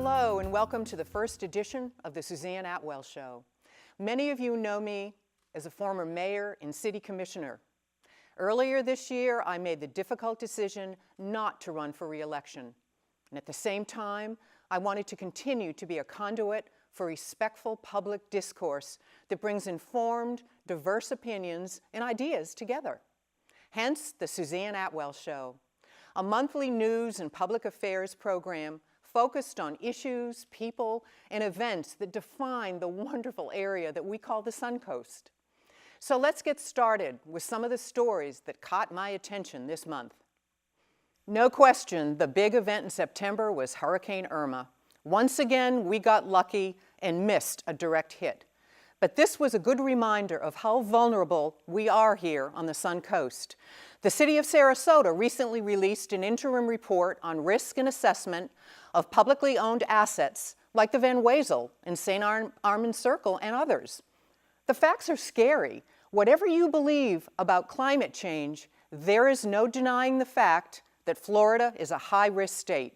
Hello and welcome to the first edition of the Suzanne Atwell Show. Many of you know me as a former mayor and city commissioner. Earlier this year, I made the difficult decision not to run for re-election. And at the same time, I wanted to continue to be a conduit for respectful public discourse that brings informed, diverse opinions and ideas together. Hence, the Suzanne Atwell Show, a monthly news and public affairs program focused on issues, people, and events that define the wonderful area that we call the Suncoast. So let's get started with some of the stories that caught my attention this month. No question, the big event in September was Hurricane Irma. Once again, we got lucky and missed a direct hit. But this was a good reminder of how vulnerable we are here on the Suncoast. The city of Sarasota recently released an interim report on risk and assessment of publicly owned assets like the Van Wezel and St. Armand Circle and others. The facts are scary. Whatever you believe about climate change, there is no denying the fact that Florida is a high-risk state.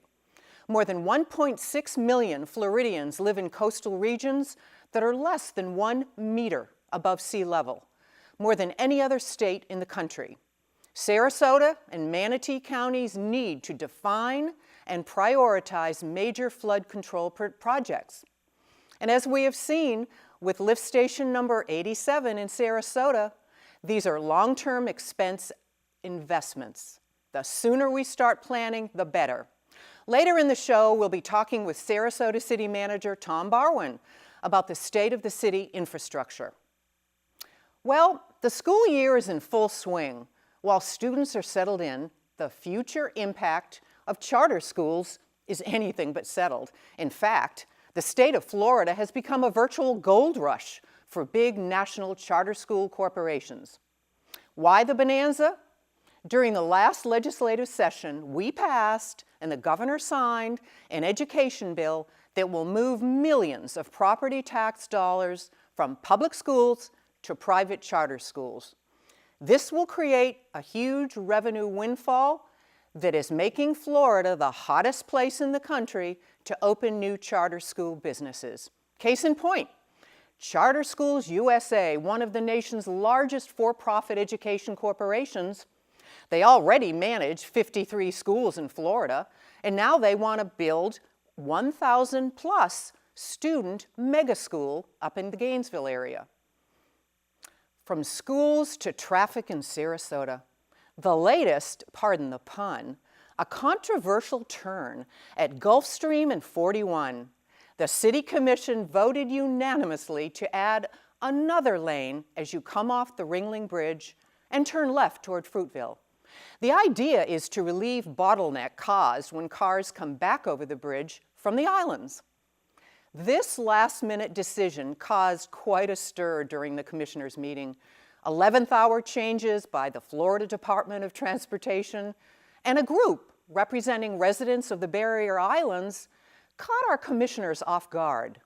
More than 1.6 million Floridians live in coastal regions that are less than 1 meter above sea level, more than any other state in the country. Sarasota and Manatee counties need to define and prioritize major flood control projects. And as we have seen with lift station number 87 in Sarasota, these are long-term expense investments. The sooner we start planning, the better. Later in the show, we'll be talking with Sarasota City Manager Tom Barwin about the state of the city infrastructure. Well, the school year is in full swing. While students are settled in, the future impact of charter schools is anything but settled. In fact, the state of Florida has become a virtual gold rush for big national charter school corporations. Why the bonanza? During the last legislative session, we passed and the governor signed an education bill that will move millions of property tax dollars from public schools to private charter schools. This will create a huge revenue windfall that is making Florida the hottest place in the country to open new charter school businesses. Case in point, Charter Schools USA, one of the nation's largest for-profit education corporations, they already manage 53 schools in Florida, and now they want to build 1,000 plus student mega school up in the Gainesville area. From schools to traffic in Sarasota, the latest, pardon the pun, a controversial turn at Gulfstream and 41. The City Commission voted unanimously to add another lane as you come off the Ringling Bridge and turn left toward Fruitville. The idea is to relieve bottleneck caused when cars come back over the bridge from the islands. This last-minute decision caused quite a stir during the commissioners' meeting. 11th hour changes by the Florida Department of Transportation and a group representing residents of the Barrier Islands caught our commissioners off guard.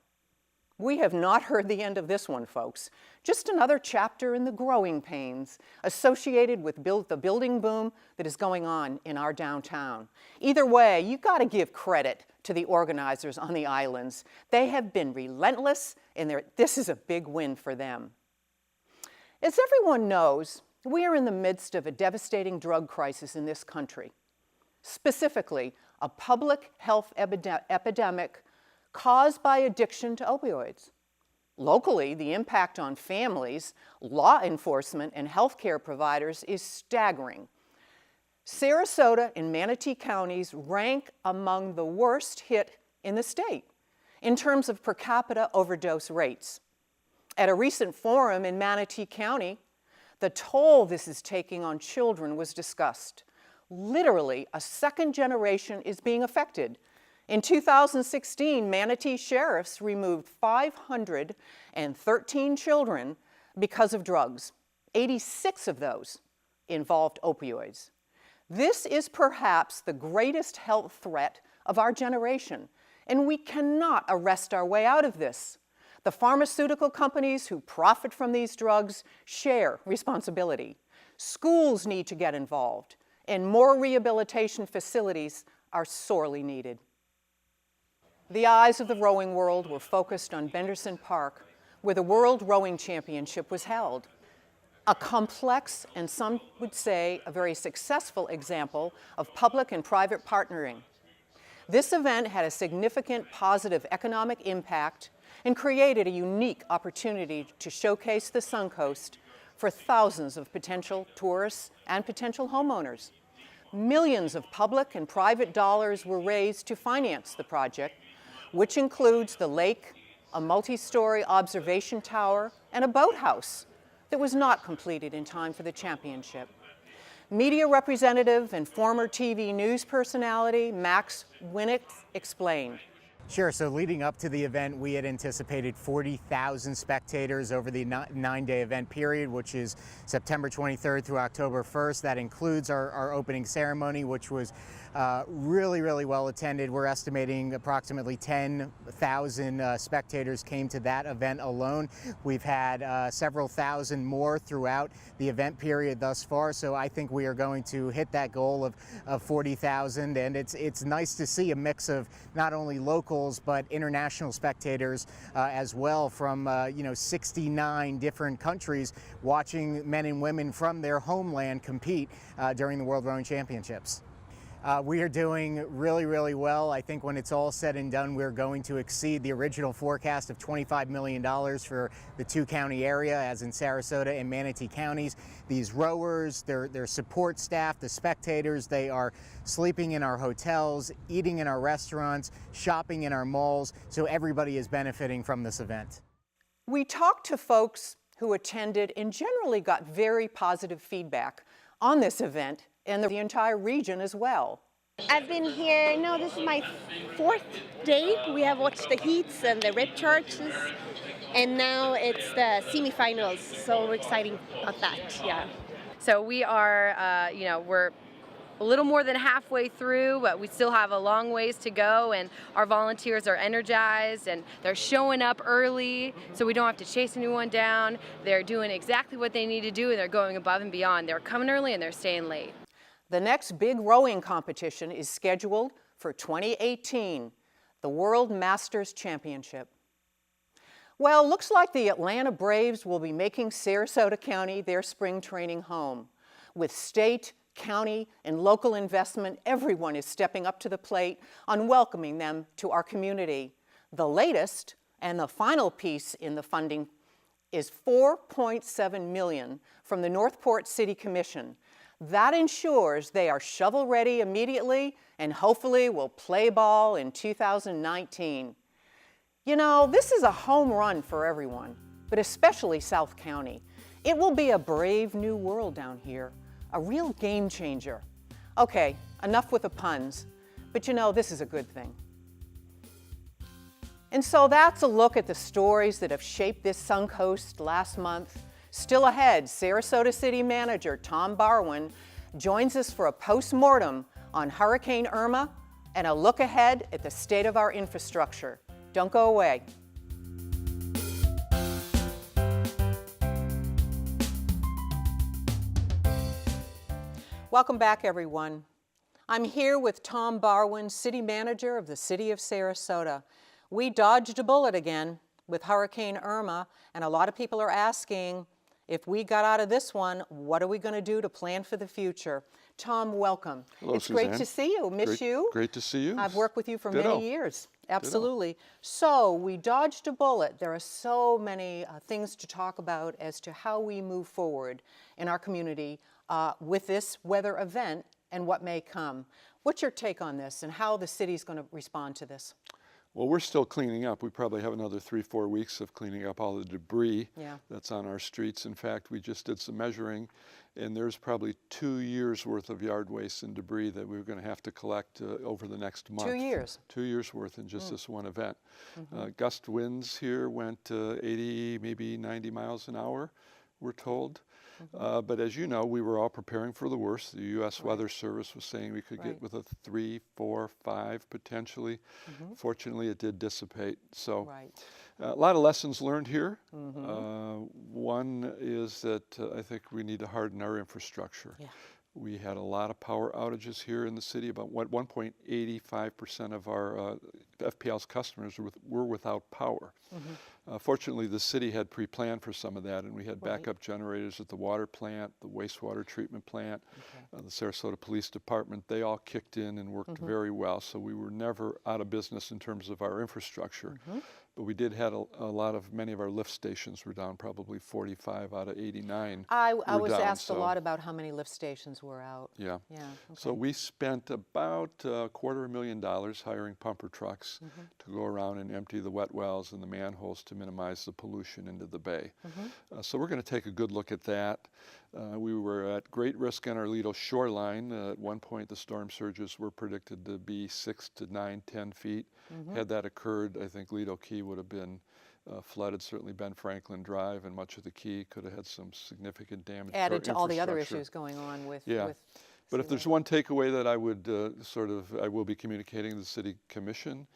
We have not heard the end of this one, folks. Just another chapter in the growing pains associated with the building boom that is going on in our downtown. Either way, you've got to give credit to the organizers on the islands. They have been relentless, and this is a big win for them. As everyone knows, we are in the midst of a devastating drug crisis in this country. Specifically, a public health epidemic caused by addiction to opioids. Locally, the impact on families, law enforcement, and healthcare providers is staggering. Sarasota and Manatee counties rank among the worst hit in the state in terms of per capita overdose rates. At a recent forum in Manatee County, the toll this is taking on children was discussed. Literally, a second generation is being affected. In 2016, Manatee sheriffs removed 513 children because of drugs. 86 of those involved opioids. This is perhaps the greatest health threat of our generation, and we cannot arrest our way out of this. The pharmaceutical companies who profit from these drugs share responsibility. Schools need to get involved, and more rehabilitation facilities are sorely needed. The eyes of the rowing world were focused on Benderson Park, where the World Rowing Championship was held. A complex, and some would say a very successful example of public and private partnering. This event had a significant positive economic impact and created a unique opportunity to showcase the Suncoast for thousands of potential tourists and potential homeowners. Millions of public and private dollars were raised to finance the project, which includes the lake, a multi-story observation tower, and a boathouse that was not completed in time for the championship. Media representative and former TV news personality Max Winnick explained. Sure, so leading up to the event, we had anticipated 40,000 spectators over the 9-day event period, which is September 23rd through October 1st. That includes our opening ceremony, which was really well attended. We're estimating approximately 10,000 spectators came to that event alone. We've had several thousand more throughout the event period thus far, so I think we are going to hit that goal of 40,000, and it's nice to see a mix of not only locals but international spectators as well from 69 different countries watching men and women from their homeland compete during the World Rowing Championships. We are doing really well. I think when it's all said and done, we're going to exceed the original forecast of $25 million for the two-county area, as in Sarasota and Manatee counties. These rowers, their support staff, the spectators, they are sleeping in our hotels, eating in our restaurants, shopping in our malls, so everybody is benefiting from this event. We talked to folks who attended and generally got very positive feedback on this event and the entire region as well. I've been here, this is my 4th day. We have watched the heats and the rip charges, and now it's the semifinals, so we're excited about that, yeah. So we are, we're a little more than halfway through, but we still have a long ways to go, and our volunteers are energized and they're showing up early so we don't have to chase anyone down. They're doing exactly what they need to do, and they're going above and beyond. They're coming early and they're staying late. The next big rowing competition is scheduled for 2018, the World Masters Championship. Well, looks like the Atlanta Braves will be making Sarasota County their spring training home. With state, county, and local investment, everyone is stepping up to the plate on welcoming them to our community. The latest and the final piece in the funding is $4.7 million from the Northport City Commission. That ensures they are shovel-ready immediately and hopefully will play ball in 2019. This is a home run for everyone, but especially South County. It will be a brave new world down here. A real game changer. Okay, enough with the puns, but this is a good thing. And so that's a look at the stories that have shaped this Suncoast last month. Still ahead, Sarasota City Manager Tom Barwin joins us for a post-mortem on Hurricane Irma and a look ahead at the state of our infrastructure. Don't go away. Welcome back, everyone. I'm here with Tom Barwin, City Manager of the City of Sarasota. We dodged a bullet again with Hurricane Irma, and a lot of people are asking, if we got out of this one, what are we going to do to plan for the future? Tom, welcome. Hello, it's Suzanne. Great to see you. Miss you. Great to see you. I've worked with you for Ditto. many years. Absolutely. Ditto. So we dodged a bullet. There are so many things to talk about as to how we move forward in our community with this weather event and what may come. What's your take on this and how the city's going to respond to this? Well, we're still cleaning up. We probably have another 3-4 weeks of cleaning up all the debris that's on our streets. In fact, we just did some measuring, and there's probably 2 years worth of yard waste and debris that we're going to have to collect over the next month. 2 years? 2 years worth in just this one event. Gust winds here went 80, maybe 90 miles an hour, we're told. But as you know, we were all preparing for the worst. The U.S. Weather Service was saying we could get with a 3, 4, 5 potentially. Fortunately, it did dissipate. So a lot of lessons learned here. One is that I think we need to harden our infrastructure. We had a lot of power outages here in the city. About 1.85% of our FPL's customers were without power. Fortunately, the city had pre-planned for some of that, and we had backup generators at the water plant, the wastewater treatment plant, the Sarasota Police Department. They all kicked in and worked very well, so we were never out of business in terms of our infrastructure. But we did have many of our lift stations were down, probably 45 out of 89 I were was down, asked a so- lot about how many lift stations were out. Yeah. Yeah. So we spent about $250,000 hiring pumper trucks to go around and empty the wet wells and the manholes to minimize the pollution into the bay. So we're going to take a good look at that. We were at great risk on our Lido shoreline. At one point, the storm surges were predicted to be 6 to 9, 10 feet. Had that occurred, I think Lido Key would have been flooded. Certainly Ben Franklin Drive and much of the Key could have had some significant damage. Added to all the other infrastructure. issues going on with. Yeah. with But if there's one takeaway that I would I will be communicating to the City Commission,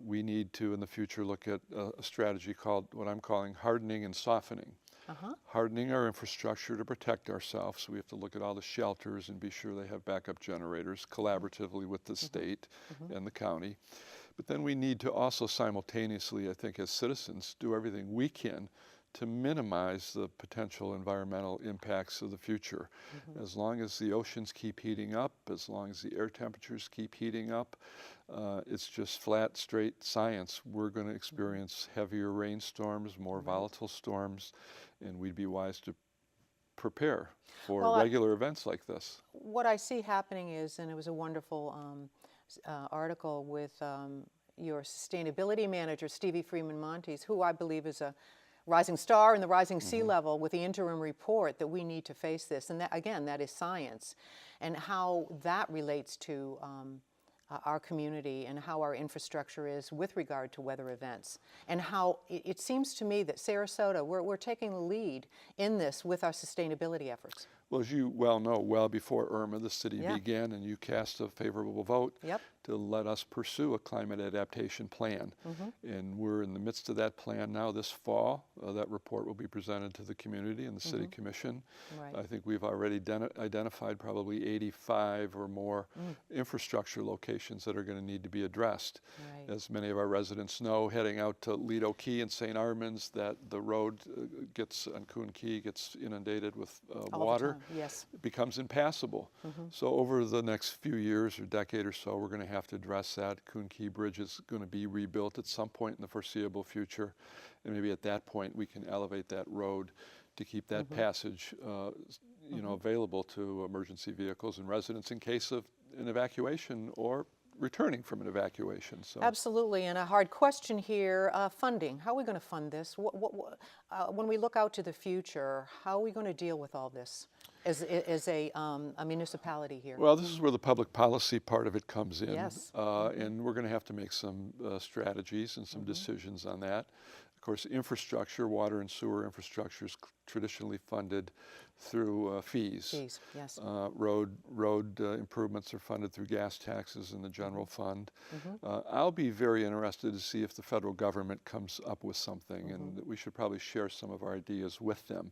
we need to in the future look at a strategy called what I'm calling hardening and softening. Hardening our infrastructure to protect ourselves. So we have to look at all the shelters and be sure they have backup generators collaboratively with the state and the county. But then we need to also simultaneously, I think, as citizens, do everything we can to minimize the potential environmental impacts of the future. As long as the oceans keep heating up, as long as the air temperatures keep heating up, it's just flat, straight science. We're going to experience heavier rainstorms, more volatile storms, and we'd be wise to prepare for regular events like this. What I see happening is, and it was a wonderful article with your sustainability manager, Stevie Freeman Montes, who I believe is a rising star in the rising sea level, with the interim report that we need to face this. And that, again, that is science. And how that relates to our community and how our infrastructure is with regard to weather events. And how it seems to me that Sarasota, we're taking the lead in this with our sustainability efforts. Well, as you well know, well before Irma, the city began, and you cast a favorable vote to let us pursue a climate adaptation plan. And we're in the midst of that plan now this fall. That report will be presented to the community and the City Commission. I think we've already identified probably 85 or more infrastructure locations that are going to need to be addressed. As many of our residents know, heading out to Lido Key and St. Armands, that the road on Coon Key gets inundated with water. It becomes impassable. So over the next few years or decade or so, we're going to have to address that. Coon Key Bridge is going to be rebuilt at some point in the foreseeable future, and maybe at that point we can elevate that road to keep that passage available to emergency vehicles and residents in case of an evacuation or returning from an evacuation. So. Absolutely, and a hard question here, funding. How are we going to fund this? When we look out to the future, how are we going to deal with all this as a municipality here? Well, this is where the public policy part of it comes in. Yes. And we're going to have to make some strategies and some decisions on that. Of course, infrastructure, water and sewer infrastructure is traditionally funded through fees. Fees, yes. Road improvements are funded through gas taxes in the general fund. I'll be very interested to see if the federal government comes up with something, and we should probably share some of our ideas with them.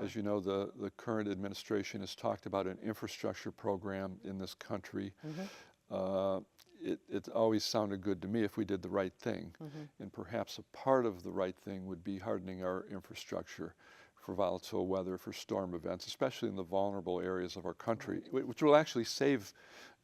As you know, the current administration has talked about an infrastructure program in this country. It always sounded good to me if we did the right thing. And perhaps a part of the right thing would be hardening our infrastructure for volatile weather, for storm events, especially in the vulnerable areas of our country, which will actually save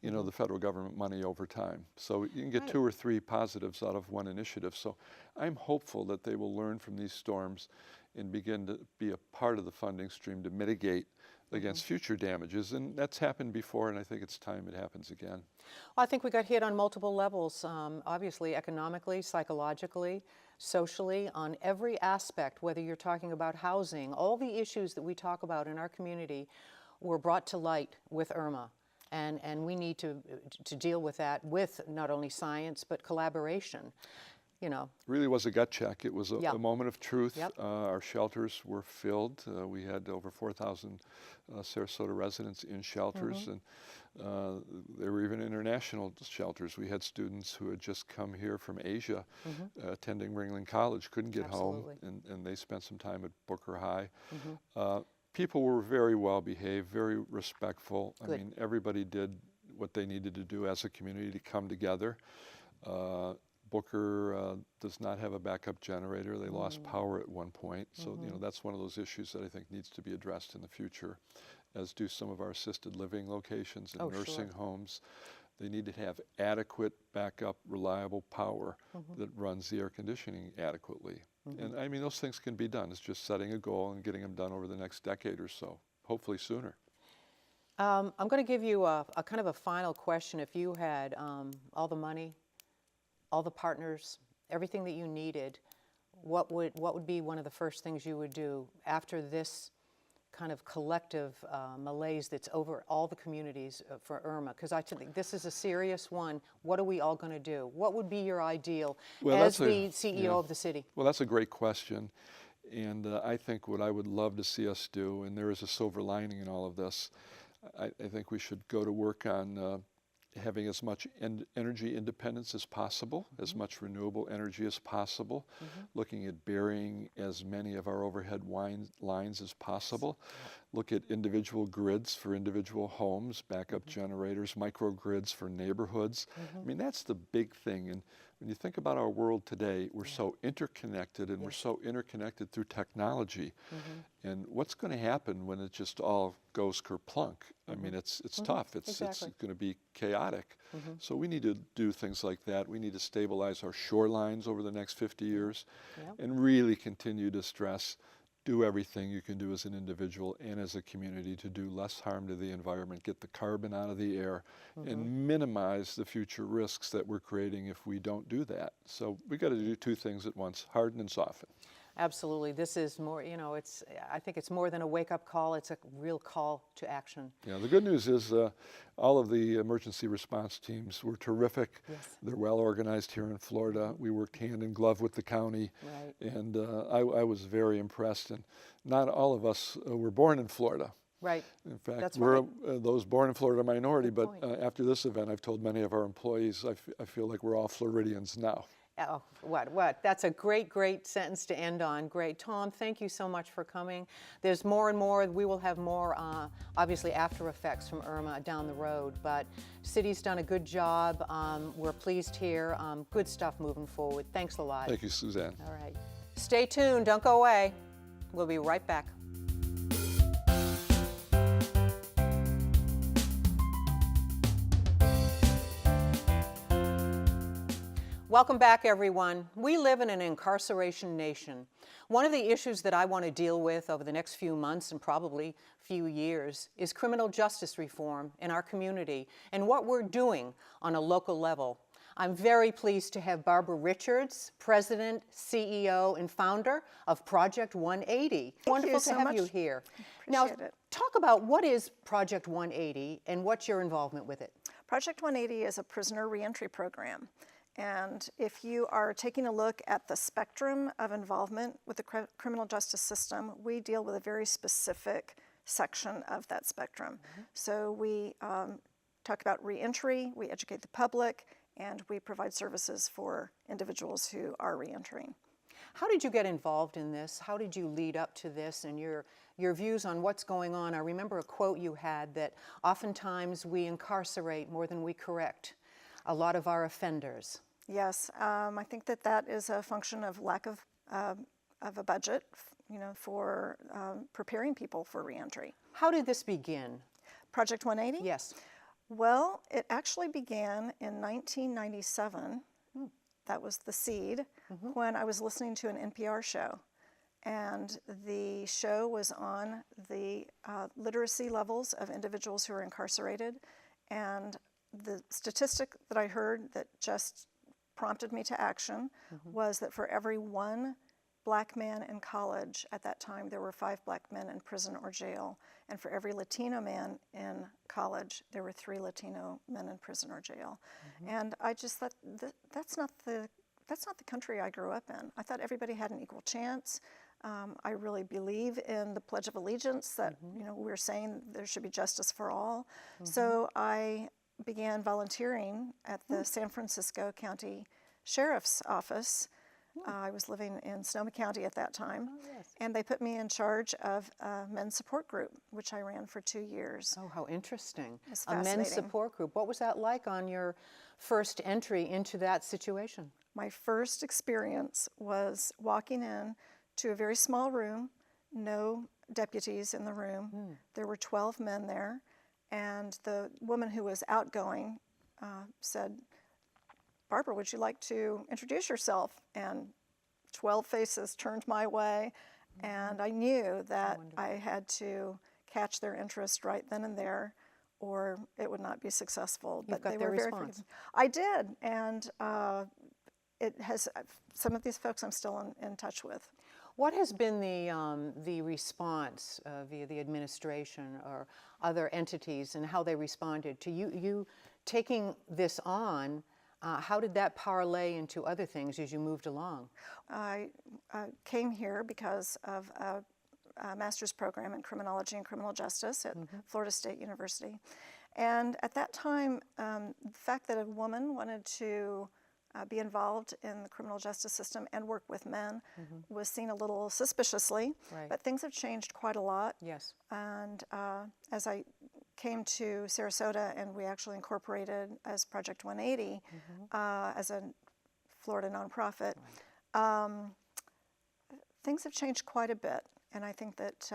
the federal government money over time. So you can get 2 or 3 positives out of one initiative. So I'm hopeful that they will learn from these storms and begin to be a part of the funding stream to mitigate against future damages. And that's happened before, and I think it's time it happens again. Well, I think we got hit on multiple levels, obviously economically, psychologically, socially, on every aspect, whether you're talking about housing. All the issues that we talk about in our community were brought to light with Irma. And we need to deal with that with not only science, but collaboration. Really was a gut check. It was a moment of truth. Our shelters were filled. We had over 4,000 Sarasota residents in shelters, and there were even international shelters. We had students who had just come here from Asia attending Ringling College, couldn't get home, and they spent some time at Booker High. people were very well behaved, very respectful. I Good. mean, everybody did what they needed to do as a community to come together. Booker does not have a backup generator. They lost power at one point. So, you know, that's one of those issues that I think needs to be addressed in the future, as do some of our assisted living locations and nursing homes. They need to have adequate backup, reliable power that runs the air conditioning adequately. And I mean, those things can be done. It's just setting a goal and getting them done over the next decade or so, hopefully sooner. I'm going to give you a kind of a final question. If you had all the money, all the partners, everything that you needed, what would be one of the first things you would do after this kind of collective malaise that's over all the communities for Irma? Because I think this is a serious one. What are we all going to do? What would be your ideal as the CEO of the city? Well, that's a great question. And I think what I would love to see us do, and there is a silver lining in all of this, I think we should go to work on having as much energy independence as possible, as much renewable energy as possible, looking at burying as many of our overhead lines as possible, look at individual grids for individual homes, backup generators, microgrids for neighborhoods. I mean, that's the big thing. And when you think about our world today, we're so interconnected, and we're so interconnected through technology. And what's going to happen when it just all goes kerplunk? I mean, it's tough. It's going to be chaotic. So we need to do things like that. We need to stabilize our shorelines over the next 50 years and really continue to stress, do everything you can do as an individual and as a community to do less harm to the environment, get the carbon out of the air, and minimize the future risks that we're creating if we don't do that. So we got to do two things at once: harden and soften. Absolutely. This is more, you know, I think it's more than a wake-up call. It's a real call to action. Yeah, the good news is all of the emergency response teams were terrific. They're well organized here in Florida. We worked hand in glove with the county, and I was very impressed. And not all of us were born in Florida. Right. In fact, That's we're right. those born in Florida minority, but after this event, I've told many of our employees, I feel like we're all Floridians now. Oh, what? That's a great, great sentence to end on. Great. Tom, thank you so much for coming. There's more and more. We will have more, obviously, after effects from Irma down the road, but city's done a good job. We're pleased here. Good stuff moving forward. Thanks a lot. Thank you, Suzanne. All right. Stay tuned. Don't go away. We'll be right back. Welcome back, everyone. We live in an incarceration nation. One of the issues that I want to deal with over the next few months and probably few years is criminal justice reform in our community and what we're doing on a local level. I'm very pleased to have Barbara Richards, President, CEO, and founder of Project 180. Wonderful to have you here. Now, talk about what is Project 180 and what's your involvement with it? Project 180 is a prisoner reentry program. And if you are taking a look at the spectrum of involvement with the criminal justice system, we deal with a very specific section of that spectrum. So we talk about reentry, we educate the public, and we provide services for individuals who are reentering. How did you get involved in this? How did you lead up to this and your views on what's going on? I remember a quote you had that oftentimes we incarcerate more than we correct a lot of our offenders. Yes, I think that is a function of lack of a budget, for preparing people for reentry. How did this begin? Project 180? Yes. Well, it actually began in 1997. That was the seed, when I was listening to an NPR show. And the show was on the literacy levels of individuals who are incarcerated. And the statistic that I heard that just prompted me to action was that for every one black man in college at that time, there were 5 black men in prison or jail. And for every Latino man in college, there were 3 Latino men in prison or jail. And I just thought, that's not the country I grew up in. I thought everybody had an equal chance. I really believe in the Pledge of Allegiance that, we're saying there should be justice for all. So I began volunteering at the San Francisco County Sheriff's Office I was living in Sonoma County at that time. Oh, yes. And they put me in charge of a men's support group, which I ran for 2 years. Oh, how interesting. It's A men's fascinating. support group. What was that like on your first entry into that situation? My first experience was walking in to a very small room, no deputies in the room. There were 12 men there, and the woman who was outgoing said, "Barbara, would you like to introduce yourself?" And 12 faces turned my way, and I knew that I had to catch their interest right then and there, or it would not be successful. You've got their response. I did, and it has. Some of these folks I'm still in touch with. What has been the response via the administration or other entities, and how they responded to you taking this on? How did that parlay into other things as you moved along? I came here because of a master's program in criminology and criminal justice at Florida State University. And at that time, the fact that a woman wanted to be involved in the criminal justice system and work with men was seen a little suspiciously. Right. But things have changed quite a lot. Yes. And as I came to Sarasota, and we actually incorporated as Project 180 as a Florida nonprofit, things have changed quite a bit. And I think that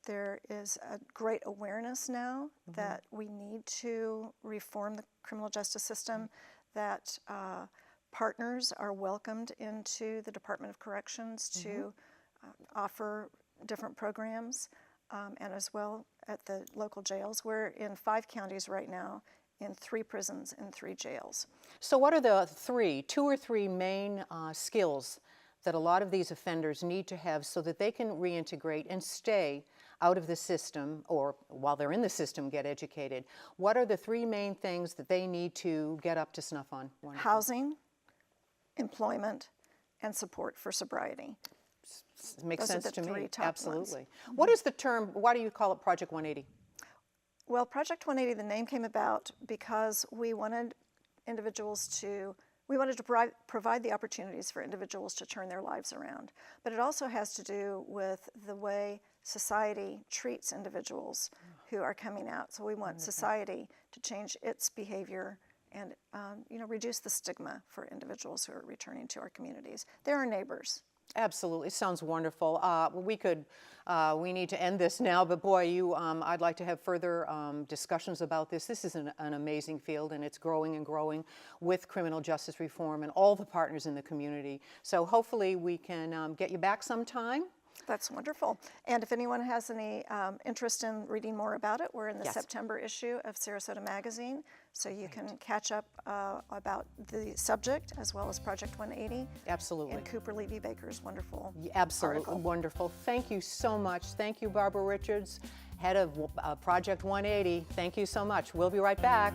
there is a great awareness now that we need to reform the criminal justice system, that partners are welcomed into the Department of Corrections to offer different programs, and as well at the local jails. We're in 5 counties right now, in 3 prisons and 3 jails. So what are the 2 or 3 main skills that a lot of these offenders need to have so that they can reintegrate and stay out of the system, or while they're in the system, get educated? What are the 3 main things that they need to get up to snuff on? Wonderful. Housing, employment, and support for sobriety. Makes Those are sense the to 3 me. top Absolutely. ones. What is the term, why do you call it Project 180? Well, Project 180, the name came about because we wanted individuals to, provide the opportunities for individuals to turn their lives around. But it also has to do with the way society treats individuals who are coming out. So we want society to change its behavior and reduce the stigma for individuals who are returning to our communities. They're our neighbors. Absolutely, sounds wonderful. We need to end this now, but boy, I'd like to have further discussions about this. This is an amazing field, and it's growing and growing with criminal justice reform and all the partners in the community. So hopefully we can get you back sometime. That's wonderful. And if anyone has any interest in reading more about it, we're in the Yes. September issue of Sarasota Magazine, so you can catch up about the subject as well as Project 180. Absolutely. And Cooper Levy Baker's wonderful Absolutely article. wonderful. Thank you so much. Thank you, Barbara Richards, head of Project 180. Thank you so much. We'll be right back.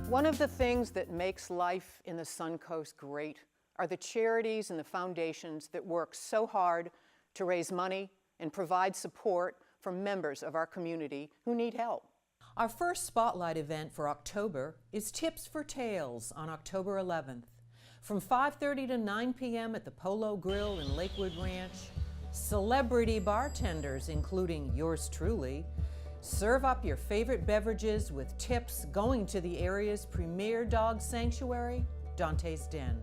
One of the things that makes life in the Suncoast great are the charities and the foundations that work so hard to raise money and provide support for members of our community who need help. Our first spotlight event for October is Tips for Tales on October 11th. From 5:30 to 9 p.m. at the Polo Grill in Lakewood Ranch, celebrity bartenders, including yours truly, serve up your favorite beverages with tips going to the area's premier dog sanctuary, Dante's Den.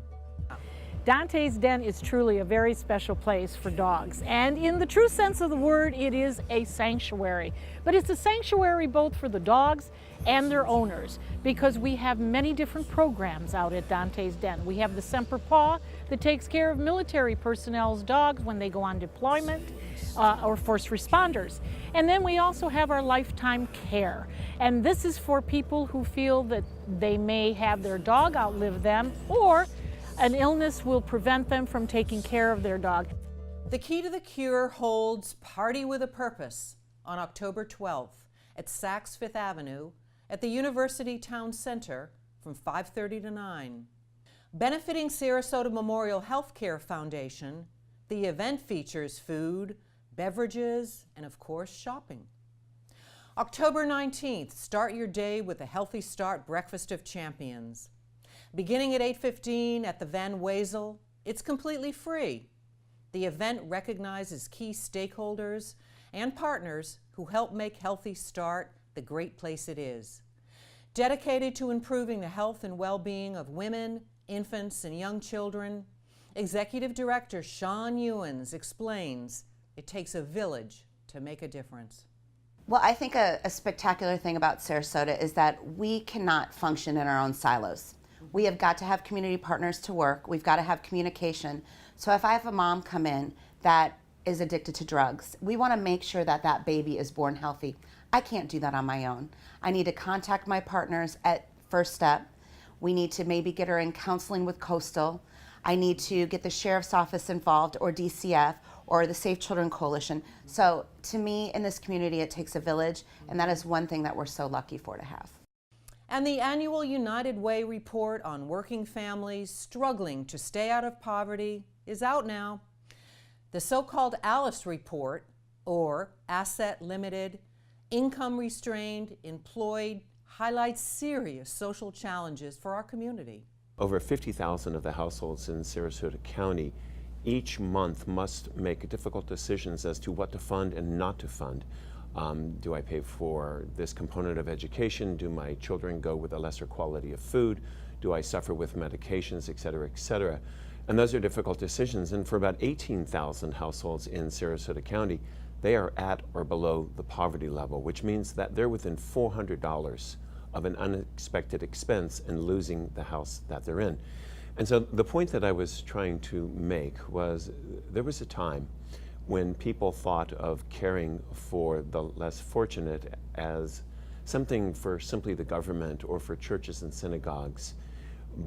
Dante's Den is truly a very special place for dogs, and in the true sense of the word, it is a sanctuary. But it's a sanctuary both for the dogs and their owners, because we have many different programs out at Dante's Den. We have the Semper Paw that takes care of military personnel's dogs when they go on deployment, or first responders. And then we also have our Lifetime Care. And this is for people who feel that they may have their dog outlive them, or an illness will prevent them from taking care of their dog. The Key to the Cure holds Party with a Purpose on October 12th at Saks Fifth Avenue at the University Town Center from 5:30 to 9. Benefiting Sarasota Memorial Healthcare Foundation, the event features food, beverages, and of course shopping. October 19th, start your day with a Healthy Start Breakfast of Champions. Beginning at 8:15 at the Van Wezel, it's completely free. The event recognizes key stakeholders and partners who help make Healthy Start the great place it is. Dedicated to improving the health and well-being of women, infants, and young children, Executive Director Sean Ewens explains it takes a village to make a difference. Well, I think a spectacular thing about Sarasota is that we cannot function in our own silos. We have got to have community partners to work. We've got to have communication. So if I have a mom come in that is addicted to drugs, we want to make sure that that baby is born healthy. I can't do that on my own. I need to contact my partners at First Step. We need to maybe get her in counseling with Coastal. I need to get the Sheriff's Office involved, or DCF, or the Safe Children Coalition. So to me, in this community, it takes a village, and that is one thing that we're so lucky for to have. And the annual United Way report on working families struggling to stay out of poverty is out now. The so-called ALICE report, or Asset Limited, Income Restrained, Employed, highlights serious social challenges for our community. Over 50,000 of the households in Sarasota County each month must make difficult decisions as to what to fund and not to fund. Do I pay for this component of education? Do my children go with a lesser quality of food? Do I suffer with medications, et cetera, et cetera? And those are difficult decisions. And for about 18,000 households in Sarasota County, they are at or below the poverty level, which means that they're within $400 of an unexpected expense and losing the house that they're in. And so the point that I was trying to make was there was a time when people thought of caring for the less fortunate as something for simply the government or for churches and synagogues.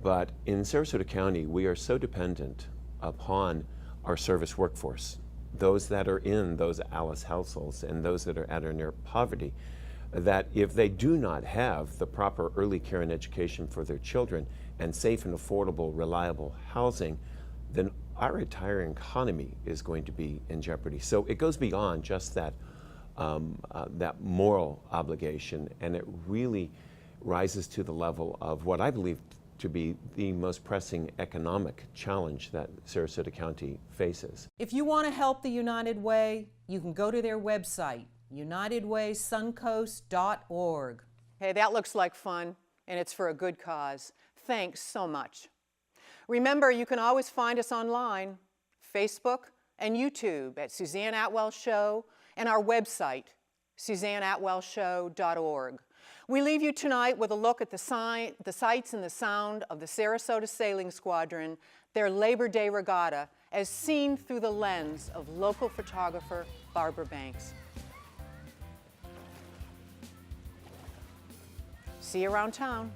But in Sarasota County, we are so dependent upon our service workforce, those that are in those ALICE households and those that are at or near poverty, that if they do not have the proper early care and education for their children and safe and affordable, reliable housing, then our entire economy is going to be in jeopardy. So it goes beyond just that, that moral obligation, and it really rises to the level of what I believe to be the most pressing economic challenge that Sarasota County faces. If you want to help the United Way, you can go to their website, unitedwaysuncoast.org. Hey, that looks like fun, and it's for a good cause. Thanks so much. Remember, you can always find us online, Facebook and YouTube at Suzanne Atwell Show, and our website, SuzanneAtwellShow.org. We leave you tonight with a look at the sights and the sound of the Sarasota Sailing Squadron, their Labor Day regatta, as seen through the lens of local photographer Barbara Banks. See you around town.